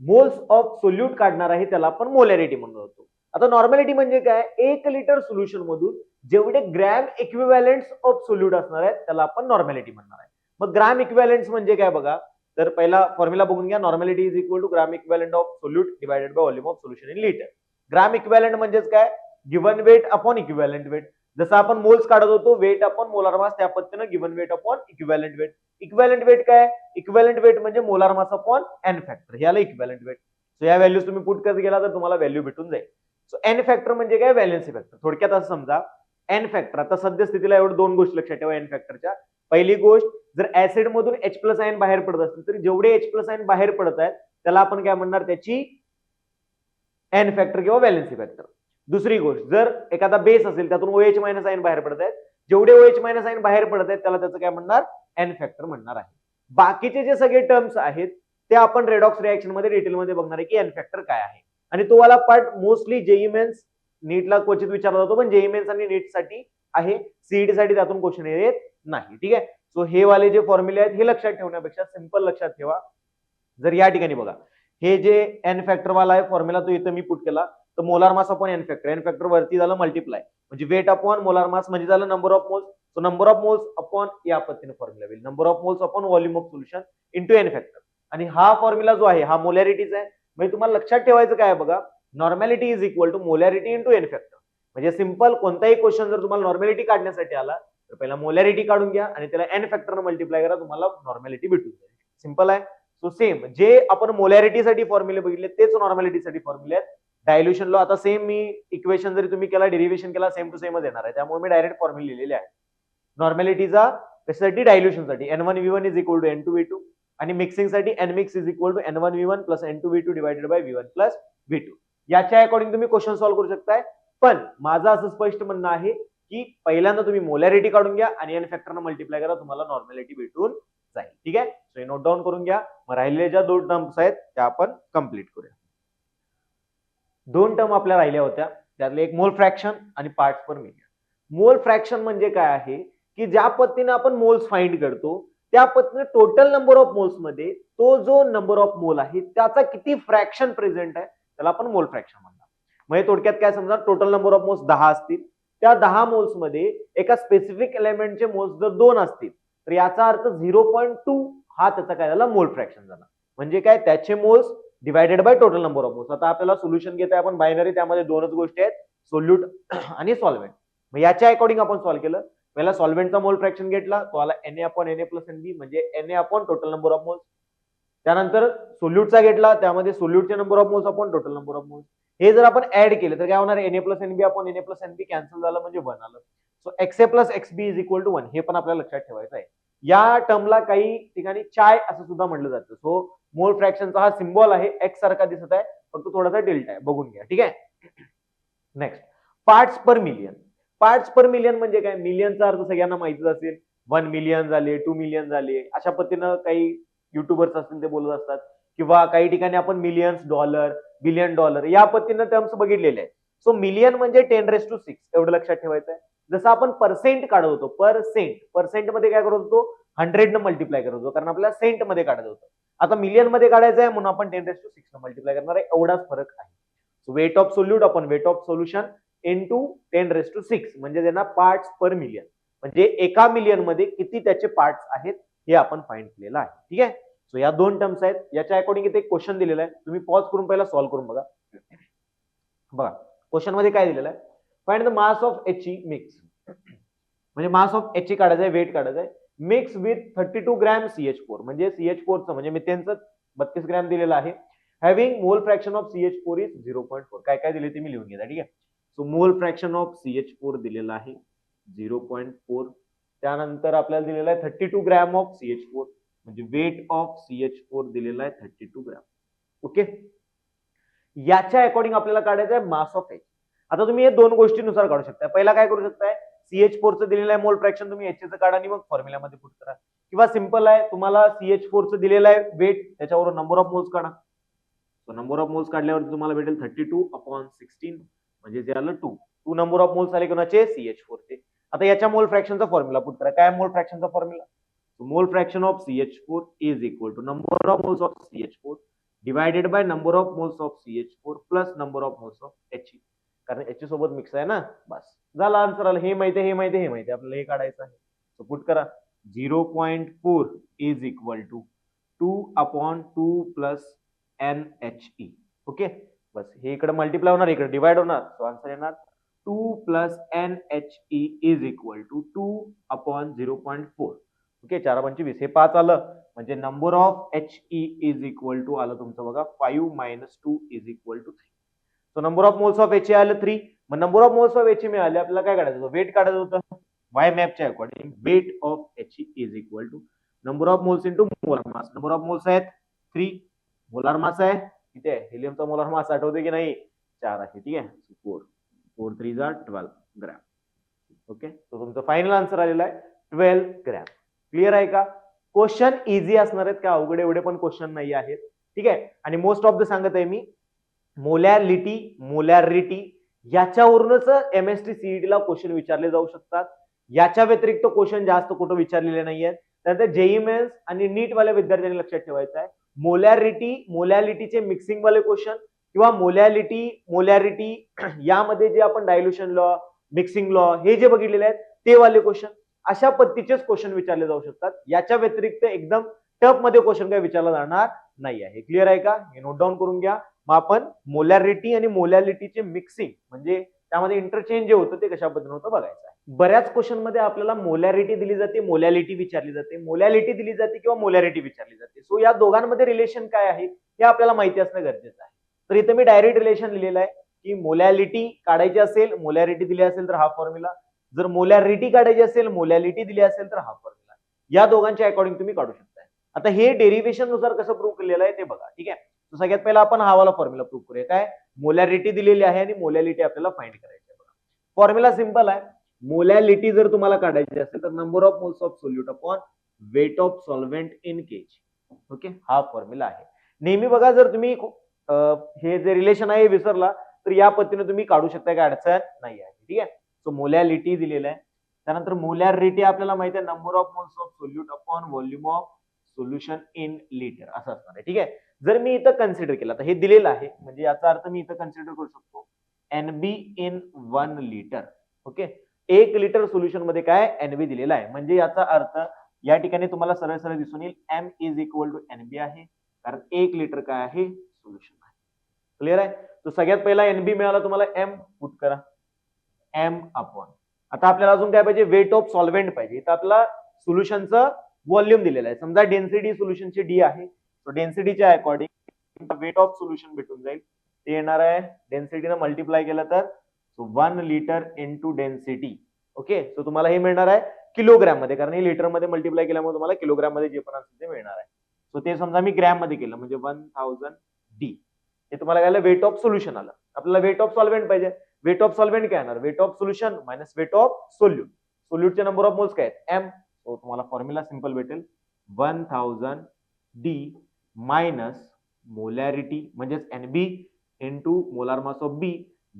मोल्स ऑफ सोल्यूट काढणार आहे त्याला आपण मोलॅरिटी म्हणत होतो. आता नॉर्मॅलिटी म्हणजे काय, 1 लिटर सोल्युशन मधून जेवढे ग्रॅम इक्विव्हॅलेंट्स ऑफ सोल्यूट असणार आहेत त्याला आपण नॉर्मॅलिटी म्हणणार आहे. मग ग्रॅम इक्विव्हॅलेंट्स म्हणजे काय बघा, तर पहिला फॉर्म्युला बघून घ्या, normality is equal to gram equivalent of solute divided by volume of solution in litre. Gram equivalent म्हणजेच काय, given weight upon equivalent weight. जसं आपण मोल्स काढत होतो वेट अपॉन मोलार मास, त्या पद्धतीनं given weight upon equivalent weight. Equivalent weight काय? Equivalent weight म्हणजे molar mass upon N factor, ह्याला इक्विव्हॅलंट वेट. सो या व्हॅल्यूज तुम्ही पुट करत गेला तर तुम्हाला व्हॅल्यू भेटून जाईल. सो एन फॅक्टर म्हणजे काय? Valency factor. थोडक्यात असं समजा एन फॅक्टर, आता सध्या स्थितीला एवढं दोन गोष्टी लक्षात ठेवा एन फॅक्टरच्या. पहिली गोष्ट, जर ऍसिड मधून H प्लस आयन बाहेर पडत असतील तर जेवढे H प्लस आयन बाहेर पडत आहेत त्याला आपण काय म्हणणार? त्याची एन फॅक्टर किंवा व्हॅलेन्सी फॅक्टर. दुसरी गोष्ट, जर एखादा बेस असेल त्यातून OH मायनस आयन बाहेर पडत आहेत, जेवढे OH मायनस आयन बाहेर पडत आहेत त्याला त्याचं काय म्हणणार? एन फॅक्टर म्हणणार आहे. बाकीचे जे सगळे टर्म्स आहेत ते आपण रेडॉक्स रिएक्शन मध्ये डिटेलमध्ये बघणार आहे की एन फॅक्टर काय आहे. आणि तो वाला पार्ट मोस्टली जेई मेन्स नीटला क्वचित विचारला जातो, पण जेई मेन्स आणि नीट साठी आहे, सीईटी साठी त्यातून क्वेश्चन येत नाही. ठीक आहे. सो हे वाले जे फॉर्म्युले आहेत हे लक्षात ठेवण्यापेक्षा सिंपल लक्षात ठेवा. जर या ठिकाणी बघा, हे जे एन फॅक्टर वाला आहे फॉर्म्युला तो इथं मी पुट केला, तर molar mass upon N factor, N factor वरती झालं मल्टिप्लाय म्हणजे वेट अपॉन मोलार मास म्हणजे झालं number of moles. So number of moles upon या पद्धतीने फॉर्म्युला होईल, number of moles upon volume of solution into N factor. आणि हा फॉर्म्युला जो आहे हा मोलॅरिटीचा आहे. म्हणजे तुम्हाला लक्षात ठेवायचं काय बघा, normality is equal to molarity into N factor. म्हणजे सिंपल कोणताही क्वेश्चन जर तुम्हाला नॉर्मॅलिटी काढण्यासाठी आला तर पहिला मोलॅरिटी काढून घ्या आणि त्याला एन फॅक्टरने मल्टिप्लाय करा, तुम्हाला नॉर्मॅलिटी भेटून जाईल. सिंपल आहे. सो सेम जे आपण मोलॅरिटीसाठी फॉर्म्युले बघितले तेच नॉर्मॅलिटीसाठी फॉर्म्युले आहेत. डायल्युशन लॉ आता सेम मी इक्वेशन जरी तुम्ही केला डेरिव्हेशन केला सेम टू सेमच येणार आहे, त्यामुळे मी डायरेक्ट फॉर्म्युले लिहिलेले आहेत. नॉर्मॅलिटीचा कशासाठी? डायल्युशनसाठी N1V1 is equal to N2V2 आणि मिक्सिंगसाठी Nmix is equal to N1V1 plus N2V2 divided by V1 plus V2. याच्या अकॉर्डिंग तुम्ही क्वेश्चन सॉल्व्ह करू शकताय. पण माझं असं स्पष्ट म्हणणं आहे की पहिल्यांदा तुम्ही मोलॅरिटी काढून घ्या आणि एन फॅक्टरने मल्टिप्लाय करा, तुम्हाला नॉर्मॅलिटी भेटून जाईल. ठीक आहे. सो हे नोट डाऊन करून घ्या. मग राहिलेल्या ज्या दोन टर्म्स आहेत त्या आपण कंप्लीट करूया. दोन टर्म आपल्या राहिल्या होत्या, त्यातले एक मोल फ्रॅक्शन आणि पार्ट्स पर मिलियन. मोल फ्रॅक्शन म्हणजे काय आहे की ज्या पद्धतीने आपण मोल्स फाइंड करतो त्या पद्धतीने टोटल नंबर ऑफ मोल्स मध्ये तो जो नंबर ऑफ मोल आहे त्याचा किती फ्रॅक्शन प्रेझेंट आहे त्याला आपण मोल फ्रॅक्शन म्हणणार. म्हणजे थोडक्यात काय समजा, टोटल नंबर ऑफ मोल्स 10 असतील, त्या 10 मोल्स मध्ये एका स्पेसिफिक एलिमेंटचे मोल्स जर 2 असतील तर याचा अर्थ 0.2 हा त्याचा काय झाला? मोल फ्रॅक्शन झाला. म्हणजे काय? त्याचे moles divided by total number of moles. आता आपल्याला सोल्युशन घेतोय आपण बायनरी, त्यामध्ये दोनच गोष्टी आहेत, सोल्यूट आणि सॉल्व्हेंट. मग याच्या अकॉर्डिंग आपण सॉल्व्ह केलं. पहिला सॉल्व्हेंटचा मोल फ्रॅक्शन घेतला, तो आला Na upon Na plus Nb म्हणजे Na अपॉन टोटल नंबर ऑफ मोल्स. त्यानंतर सोल्यूटचा घेतला, त्यामध्ये सोल्यूटचे number of moles upon total number of moles. हे जर आपण ऍड केले तर काय होणार? Na plus Nb upon Na plus Nb cancel झालं म्हणजे 1 आलं. So Xa plus Xb is equal to 1, हे पण आपल्याला लक्षात ठेवायचं आहे. या टर्मला काही ठिकाणी चाय असं सुद्धा म्हटलं जातं. सो मोल फ्रॅक्शनचा हा सिम्बॉल आहे, एक्स सारखा दिसत आहे, फक्त थोडासा डेल्टा आहे, बघून घ्या. ठीक आहे. नेक्स्ट, पार्ट्स पर मिलियन. पार्ट्स पर मिलियन म्हणजे काय? मिलियनचा अर्थ सगळ्यांना माहितीच असेल, 1 मिलियन झाले, 2 मिलियन झाले, अशा पद्धतीनं काही युट्यूबर्स असतील ते बोलत असतात, किंवा काही ठिकाणी आपण मिलियन्स डॉलर, बिलियन डॉलर या पद्धतीनं टर्म्स बघितलेले आहेत. सो मिलियन म्हणजे 10⁻⁶ एवढं लक्षात ठेवायचं आहे. जसं आपण पर्सेंट काढत होतो, पर्सेंट मध्ये काय करत होतो? 100 न मल्टिप्लाय करत होतो, कारण आपल्याला सेंट मध्ये काढत होतं. आता मिलियन मध्ये काढायचं आहे म्हणून आपण 10⁻⁶ न मल्टिप्लाय करणार आहे, एवढाच फरक आहे. So weight of solute upon weight of solution into 10⁻⁶ म्हणजे त्यांना पार्ट्स पर मिलियन, म्हणजे एका मिलियन मध्ये किती त्याचे पार्ट्स आहेत हे आपण फाइंड केलेलं आहे. ठीक आहे. सो या दोन टर्म्स आहेत. याच्या अकॉर्डिंग इथे एक क्वेश्चन दिलेला आहे, तुम्ही पॉज करून पहिला सॉल्व्ह करून बघा. बघा क्वेश्चन मध्ये काय दिलेलं आहे? Find the mass of He mix, म्हणजे मास ऑफ He काढायचं आहे, वेट काढायचं आहे, मिक्स विथ 32 ग्रॅम CH4, म्हणजे CH4चं म्हणजे मिथेनचं 32 ग्रॅम दिलेलं आहे. हॅव्हिंग मोल फ्रॅक्शन ऑफ CH4 इज 0.4. काय काय दिले ते मी लिहून घेता. ठीक आहे. सो मोल फ्रॅक्शन ऑफ CH4 दिलेला आहे 0.4. त्यानंतर आपल्याला दिलेला आहे 32 ग्रॅम ऑफ CH4, म्हणजे वेट ऑफ CH4 दिलेला आहे 32 ग्रॅम. ओके. याच्या अकॉर्डिंग आपल्याला काढायचं आहे मास ऑफ H. आता तुम्ही हे दोन गोष्टीनुसार काढू शकता. पहिला काय करू शकताय? CH4चं दिलेलं आहे मोल फ्रॅक्शन, तुम्ही Hचं काढा आणि मग फॉर्म्युल्यामध्ये पुट करा. किंवा सिंपल आहे, तुम्हाला CH4चं दिलेलं आहे वेट, त्याच्यावर नंबर ऑफ मोल्स काढा. सो नंबर ऑफ मोल्स काढल्यावर तुम्हाला भेटेल 32 अपॉन 16, म्हणजे जे आलं 2 नंबर ऑफ मोल्स आले कोणाचे? CH4चे. आता याच्या मोल फ्रॅक्शनचा फॉर्म्युला पुट करा. काय मोल फ्रॅक्शनचा formula? Mole fraction of CH4 is equal to number of moles of CH4 divided by number of moles of CH4 plus number of moles of He, कारण H सोबत मिक्स आहे ना. बस झाला answer आला. हे माहिती आहे, हे माहिती आहे, हे माहिती आहे, आपल्याला हे काढायचं आहे. सो पुट करा. 0.4 is equal to 2 upon 2 plus NHE. Okay. बस हे इकडे मल्टिप्लाय होणार, इकडे डिवाइड होणार. सो आन्सर येणार 2 plus NHE is equal to 2/0.4. Okay, 4/20 हे 5 आलं, म्हणजे number of HE is equal to आलं तुमचं बघा 5 - 2 is equal to 3. So number of moles of HE आलं 3. मग number of moles of HE मिळाले, आपल्याला काय काढायचं होतं, वेट काढायचं होतं. वाय मॅपच्या according weight of HE is equal to number of moles into molar mass. Number of moles आहेत 3, मोलार मास आहे किती आहे, हिलियमचा मोलार मास आठवते की नाही, 4 आहे. ठीक आहे, 4 3 12 ग्रॅम. ओके, तो तुमचा फायनल आन्सर आलेला आहे 12 ग्रॅम. क्लिअर आहे का? क्वेश्चन इझी असणार आहेत का, अवघड एवढे पण क्वेश्चन नाही आहेत. ठीक आहे, आणि मोस्ट ऑफ द सांगत आहे मी, मोलॅरिटी मोलॅरिटी याच्यावरूनच MST CET ला क्वेश्चन विचारले जाऊ शकतात. याच्या व्यतिरिक्त क्वेश्चन जास्त कुठं विचारलेले नाहीयेत. त्यानंतर JEE मेन्स आणि नीट वाल्या विद्यार्थ्यांनी लक्षात ठेवायचं आहे, मोलॅरिटीचे मिक्सिंग वाले क्वेश्चन किंवा मोलॅरिटी यामध्ये जे आपण डायल्युशन लॉ, मिक्सिंग लॉ हे जे बघितलेले आहेत ते वाले क्वेश्चन, अशा पद्धतीचेच क्वेश्चन विचारले जाऊ शकतात. याच्या व्यतिरिक्त एकदम टफ मध्ये क्वेश्चन काय विचारला जाणार नाही आहे. क्लिअर आहे का? हे नोट डाऊन करून घ्या. मग आपण मोलॅरिटी आणि मोलॅलिटीचे मिक्सिंग म्हणजे त्यामध्ये इंटरचेंज जे होतं ते कशा पद्धतीने होतं बघायचं आहे. बऱ्याच क्वेश्चन मध्ये आपल्याला मोलॅरिटी दिली जाते, मोलॅलिटी विचारली जाते, मोलॅलिटी दिली जाते किंवा मोलॅरिटी विचारली जाते. सो या दोघांमध्ये रिलेशन काय आहे हे आपल्याला माहिती असणं गरजेचं आहे. तर इथे मी डायरेक्ट रिलेशन लिहिलेलं आहे की मोलॅलिटी काढायची असेल, मोलॅरिटी दिली असेल तर हा फॉर्म्युला, जर मोलॅरिटी काढायची असेल, मोलॅलिटी दिली असेल तर हा फॉर्म्युला. या दोघांच्या अकॉर्डिंग तुम्ही काढू शकता. आता हे डेरिव्हेशन नुसार कसं प्रूव्ह केलेलं आहे ते बघा. ठीक आहे, सगळ्यात पहिला आपण हा वाला फॉर्म्युला प्रूव्ह करूया. काय, मोलॅरिटी दिलेली आहे आणि मोलॅलिटी आपल्याला फाइंड करायची आहे. बघा, फॉर्म्युला सिंपल आहे. मोलॅलिटी जर तुम्हाला काढायची असेल तर number of moles of solute upon weight of solvent in KG. Okay, हा फॉर्म्युला आहे. नेहमी बघा, जर तुम्ही हे जे रिलेशन आहे विसरला तर या पद्धतीने तुम्ही काढू शकता, काय अडचण नाही आहे. ठीक आहे, सो मोलॅलिटी दिलेलं आहे. त्यानंतर मोलॅरिटी आपल्याला माहिती आहे number of moles of solute upon volume of solution in litre असं असणार आहे. ठीक आहे, जर मी इथं कन्सिडर केलं तर हे दिलेलं आहे, म्हणजे याचा अर्थ मी इथं कन्सिडर करू शकतो NB in 1 litre. Okay, 1 litre solution मध्ये काय NB दिलेला आहे, म्हणजे याचा अर्थ या ठिकाणी तुम्हाला सरळ सरळ दिसून येईल M is equal to NB आहे, कारण 1 लिटर काय आहे सोल्युशन आहे. क्लिअर आहे? तो सगळ्यात पहिला NB मिळाला तुम्हाला, M पुट करा, M अपॉन. आता आपल्याला अजून काय पाहिजे, वेट ऑफ सॉल्व्हेंट पाहिजे. इथं आपला सोल्युशनचं व्हॉल्यूम दिलेलं आहे. समजा डेन्सिटी सोल्युशनची D आहे, तो डेन्सिटीच्या अकॉर्डिंग वेट ऑफ सोल्युशन भेटून जाईल. ते येणार आहे डेन्सिटीनं मल्टिप्लाय केलं तर 1 litre into density. Okay, so तुम्हाला हे मिळणार आहे किलोग्राम मध्ये, कारण हे लिटर मध्ये मल्टिप्लाय केल्यामुळे तुम्हाला किलोग्राम मध्ये जे पण असेल ते मिळणार आहे. सो ते समजा मी ग्रॅम मध्ये केलं म्हणजे 1000 D. हे तुम्हाला काय वेट ऑफ सोल्युशन आलं. आपल्याला वेट ऑफ सॉल्व्हेंट पाहिजे. वेट ऑफ सॉल्व्हेंट काय येणार, weight of solution minus weight of solute. सोल्यूटचे नंबर ऑफ मोल्स काय आहेत M. सो तुम्हाला फॉर्म्युला सिंपल भेटेल 1000 D मायनस मोलॅरिटी म्हणजेच NB into molar mass of B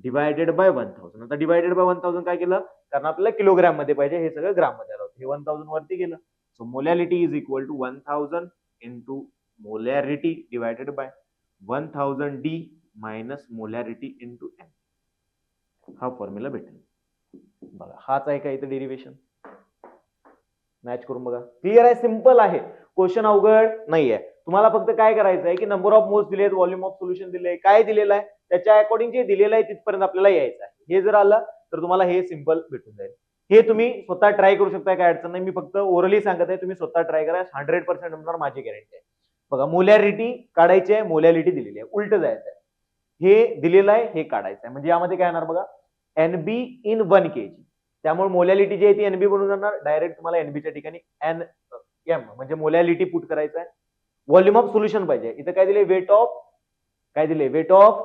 divided by 1000. आता डिवायडेड बाय 1000 काय केलं, कारण आपल्याला किलोग्राम मध्ये पाहिजे, हे सगळं ग्राम मध्ये आलं होतं. हे 1000 वरती गेलं. So molarity is equal to 1000 into molarity divided by 1000 D minus molarity into M. हा फॉर्म्युला भेटेल. बघा, हाच आहे का इथं डेरिव्हेशन, मॅच करून बघा. क्लिअर आहे, सिंपल आहे, क्वेश्चन अवघड नाहीये. तुम्हाला फक्त काय करायचं आहे की नंबर ऑफ मोल्स दिलेत, व्हॉल्यूम ऑफ सोल्युशन दिले, काय दिलेलं आहे त्याच्या अकॉर्डिंग जे दिलेलं आहे तिथपर्यंत आपल्याला यायचं आहे. हे जर आलं तर तुम्हाला हे सिंपल भेटून जाईल. हे तुम्ही स्वतः ट्राय करू शकता, काय अडचण नाही. मी फक्त ओरली सांगत आहे, तुम्ही स्वतः ट्राय करा, 100% होणार, माझी गॅरंटी आहे. बघा, मोलॅरिटी काढायची आहे, मोलॅलिटी दिलेली आहे, उलट जायचं आहे. हे दिलेलं आहे, हे काढायचं आहे, म्हणजे यामध्ये काय येणार बघा, NB इन 1 kg. त्यामुळे मोलॅलिटी जी आहे ती NB बनून जाणार. डायरेक्ट तुम्हाला NBच्या ठिकाणी NM म्हणजे मोलॅलिटी पुट करायचं आहे. व्हॉल्यूम ऑफ सोल्युशन पाहिजे. इथं काय दिले, वेट ऑफ, काय दिले, वेट ऑफ,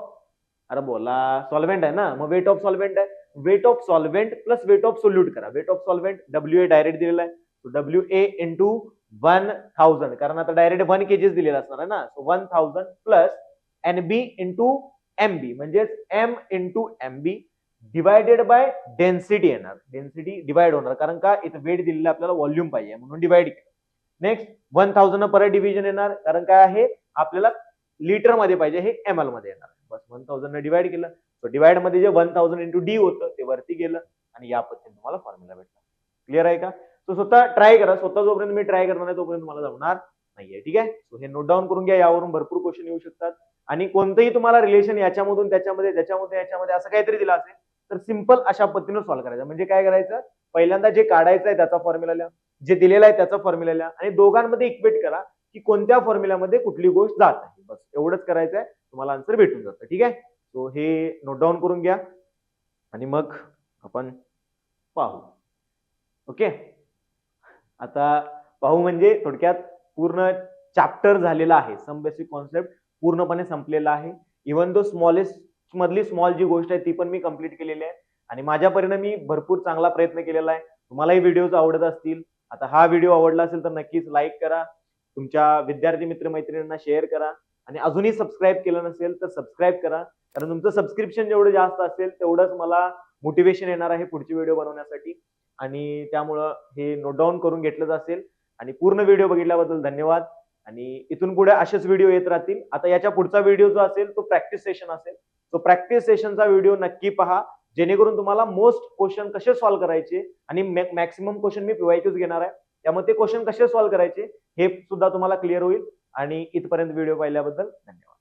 अरे बोला, सॉल्व्हेंट आहे ना, मग वेट ऑफ सॉल्व्हेंट आहे. Weight of solvent plus weight of solute करा. Weight of solvent WA direct दिलेला आहे, WA इंटू 1000, कारण आता डायरेक्ट 1 kg दिलेला असणार आहे ना. So 1000 plus NB into MB म्हणजेच M into MB divided by density येणार. डेन्सिटी डिवाइड होणार, कारण का इथं वेट दिलेला आपल्याला व्हॉल्यूम पाहिजे म्हणून डिवाइड केलं. नेक्स्ट 1000 परत डिव्हिजन येणार, कारण काय आहे आपल्याला लिटर मध्ये पाहिजे, हे ml मध्ये येणार. बस 1000 डिवाइड केलं, सो डिवाइड मध्ये जे 1000 इंटू D होतं ते वरती गेलं आणि या पद्धतीने तुम्हाला फॉर्म्युला भेटला. क्लिअर आहे का? सो स्वतः ट्राय करा. स्वतः जोपर्यंत मी ट्राय करणार नाही तोपर्यंत तुम्हाला जमणार नाहीये. ठीक आहे, सो हे नोट डाऊन करून घ्या. यावरून भरपूर क्वेश्चन येऊ शकतात आणि कोणतंही तुम्हाला रिलेशन याच्यामधून त्याच्यामध्ये, त्याच्यामध्ये याच्यामध्ये असं काहीतरी दिलं असेल तर सिंपल अशा पद्धतीने सॉल्व्ह करायचं. म्हणजे काय करायचं, पहिल्यांदा जे काढायचं आहे त्याचा फॉर्म्युला लिहा, जे दिलेलं आहे त्याचा फॉर्म्युला लिहा आणि दोघांमध्ये इक्वेट करा की कोणत्या फॉर्म्युल्यामध्ये कुठली गोष्ट जात आहे. बस एवढंच करायचं आहे, तुम्हाला आन्सर भेटून जातं. ठीक आहे, सो हे नोट डाऊन करून घ्या आणि मग आपण पाहू. ओके, आता पाहू म्हणजे थोडक्यात पूर्ण चॅप्टर झालेला आहे. सम बेसिक कॉन्सेप्ट पूर्णपणे संपलेला आहे. इव्हन दो स्मॉलेस्ट मधली स्मॉल जी गोष्ट आहे ती पण मी कंप्लीट केलेली आहे आणि माझ्या परिणामी भरपूर चांगला प्रयत्न केलेला आहे. तुम्हालाही व्हिडिओज आवडत असतील. आता हा व्हिडिओ आवडला असेल तर नक्कीच लाईक करा, तुमच्या विद्यार्थी मित्रमैत्रिणींना शेअर करा आणि अजूनही सबस्क्राईब केलं नसेल तर सबस्क्राईब करा, कारण तुमचं सबस्क्रिप्शन जेवढं जास्त असेल तेवढंच मला मोटिवेशन येणार आहे पुढची व्हिडिओ बनवण्यासाठी आणि त्यामुळं हे नोट डाऊन करून घेतलं असेल. आणि पूर्ण व्हिडिओ बघितल्याबद्दल धन्यवाद आणि इथून पुढे असेच व्हिडिओ येत राहतील. आता याच्या पुढचा व्हिडिओ जो असेल तो प्रॅक्टिस सेशन असेल. तो प्रॅक्टिस सेशनचा व्हिडिओ नक्की पहा, जेणेकरून तुम्हाला मोस्ट क्वेश्चन कसे सॉल्व्ह करायचे आणि मॅक्सिमम क्वेश्चन मी पीवायक्यूज घेणार आहे, त्यामुळे ते क्वेश्चन कसे सॉल्व्ह करायचे हे सुद्धा तुम्हाला क्लिअर होईल. आणि इथपर्यंत व्हिडिओ पाहिल्याबद्दल धन्यवाद.